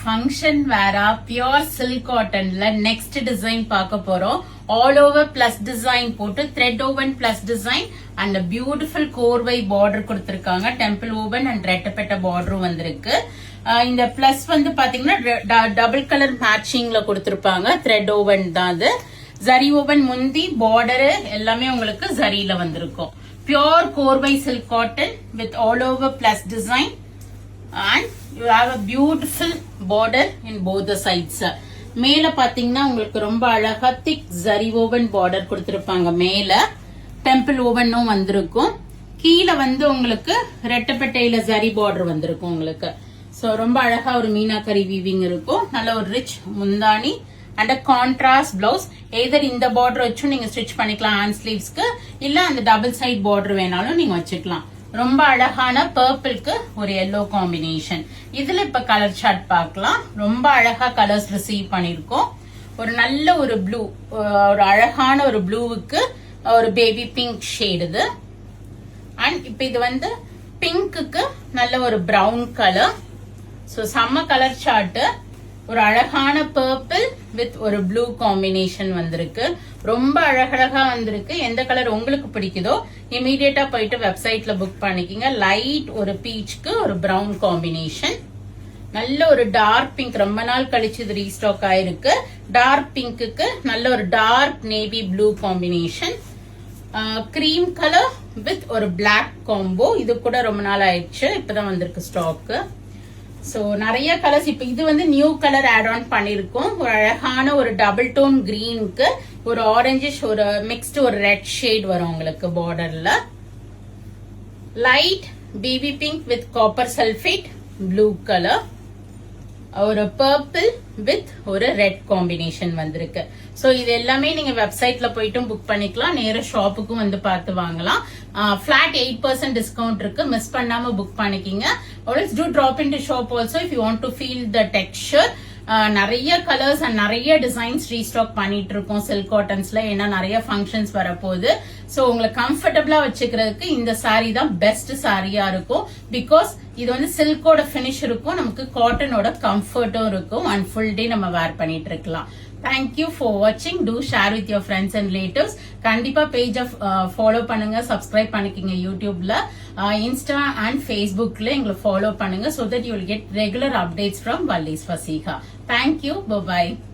Function வேரா pure silk காட்டன்ல next design பார்க்க போறோம். ஆல் ஓவர் பிளஸ் டிசைன் போட்டு thread woven plus design and beautiful கோர்வை பார்டர் கொடுத்திருக்காங்க. டெம்பிள் ஓவன் அண்ட் ரெட்டப்பட்ட பார்டரும் வந்திருக்கு. இந்த பிளஸ் வந்து பாத்தீங்கன்னா டபுள் கலர் மேட்சிங்ல கொடுத்திருப்பாங்க. த்ரெட் ஓவன் தான் அது. ஜரி ஓவன் முந்தி பார்டர் எல்லாமே உங்களுக்கு ஜரியில வந்திருக்கும். பியூர் கோர்வை silk cotton with all over plus design and you have a beautiful border in both the sides. மேல பாத்தீங்கன்னா உங்களுக்கு ரொம்ப அழகா திக் ஜரி ஓவன் பார்டர் கொடுத்திருப்பாங்க. மேல டெம்பிள் ஓவனும் வந்திருக்கும். கீழே வந்து உங்களுக்கு ரெட்டப்பட்டையில ஜரி பார்டர் வந்திருக்கும் உங்களுக்கு. சோ ரொம்ப அழகா ஒரு மீனாக்கரி வீவிங் இருக்கும். நல்ல ஒரு ரிச் முந்தானி அண்ட் கான்ட்ராஸ்ட் பிளவுஸ். எதர் இந்த பார்டர் வச்சும் நீங்க ஸ்டிச் பண்ணிக்கலாம் ஹேண்ட் ஸ்லீவ்ஸ்க்கு, இல்ல அந்த டபுள் சைட் பார்டர் வேணாலும் நீங்க வச்சுக்கலாம். ரொம்ப அழகான பர்பிள்க்கு ஒரு எல்லோ காம்பினேஷன். இதுல இப்ப கலர் சார்ட் பார்க்கலாம். ரொம்ப அழகா கலர்ஸ் ரிசீவ் பண்ணிருக்கோம். ஒரு நல்ல ஒரு ப்ளூ, ஒரு அழகான ஒரு ப்ளூவுக்கு ஒரு பேபி பிங்க் ஷேட் இது. அண்ட் இப்ப இது வந்து பிங்க்குக்கு நல்ல ஒரு பிரவுன் கலர். சோ செம்ம கலர் சார்ட். ஒரு அழகான பர்பிள் வித் ஒரு ப்ளூ காம்பினேஷன் வந்திருக்கு. ரொம்ப அழகழகா வந்திருக்கு. எந்த கலர் உங்களுக்கு பிடிக்குதோ இமீடியட்டா போயிட்டு வெப்சைட்ல புக் பண்ணிக்கிங்க. லைட் ஒரு பீச்க்கு ஒரு பிரவுன் காம்பினேஷன். நல்ல ஒரு டார்க் பிங்க், ரொம்ப நாள் கழிச்சு இது ரீஸ்டாக் ஆயிருக்கு. டார்க் பிங்க்குக்கு நல்ல ஒரு dark navy blue combination. Cream colour with ஒரு பிளாக் காம்போ. இது கூட ரொம்ப நாள் ஆயிடுச்சு, இப்பதான் வந்திருக்கு ஸ்டாக்கு. சோ நிறைய கலர்ஸ். இப்ப இது வந்து நியூ கலர் ஆட் ஆன் பண்ணிருக்கோம். ஒரு அழகான ஒரு டபுள் டோன் கிரீனுக்கு ஒரு ஆரஞ்சிஷ் ஒரு மிக்ஸ்ட் ஒரு ரெட் ஷேட் வரும் உங்களுக்கு பார்டர்ல. Light baby pink with copper sulphate blue colour. ஒரு பர்பிள் வித் ஒரு ரெட் காம்பினேஷன் வந்திருக்கு. சோ இது எல்லாமே நீங்க வெப்சைட்ல போயிட்டும் புக் பண்ணிக்கலாம். நேர ஷாப்புக்கும் வந்து பார்த்து வாங்கலாம். flat 8% டிஸ்கவுண்ட் இருக்கு. மிஸ் பண்ணாம புக் பண்ணிக்கிங்க. always do drop into shop also if you want to feel the texture. நிறைய கலர்ஸ் அண்ட் நிறைய டிசைன்ஸ் ரீஸ்டாக் பண்ணிட்டு இருக்கோம் சில்க் காட்டன்ஸ்ல. ஏன்னா நிறைய ஃபங்க்ஷன்ஸ் வரப்போகுது. சோ உங்களை கம்ஃபர்டபுளா வச்சுக்கிறதுக்கு இந்த சாரீ தான் பெஸ்ட் சாரியா இருக்கும். பிகாஸ் இது வந்து சில்கோட பினிஷ் இருக்கும், நமக்கு காட்டனோட கம்ஃபர்ட்டும் இருக்கும் அண்ட் ஃபுல் டே நம்ம வேர் பண்ணிட்டு இருக்கலாம். Thank you for watching. Do share with your friends and relatives. கண்டிப்பா பேஜ் ஃபாலோ பண்ணுங்க, சப்ஸ்கிரைப் பண்ணிக்கிங்க யூடியூப்ல, இன்ஸ்டா அண்ட் ஃபேஸ்புக்ல எங்களை ஃபாலோ பண்ணுங்க so that you will get regular updates from Vallis Fasiha. Thank you. Bye bye.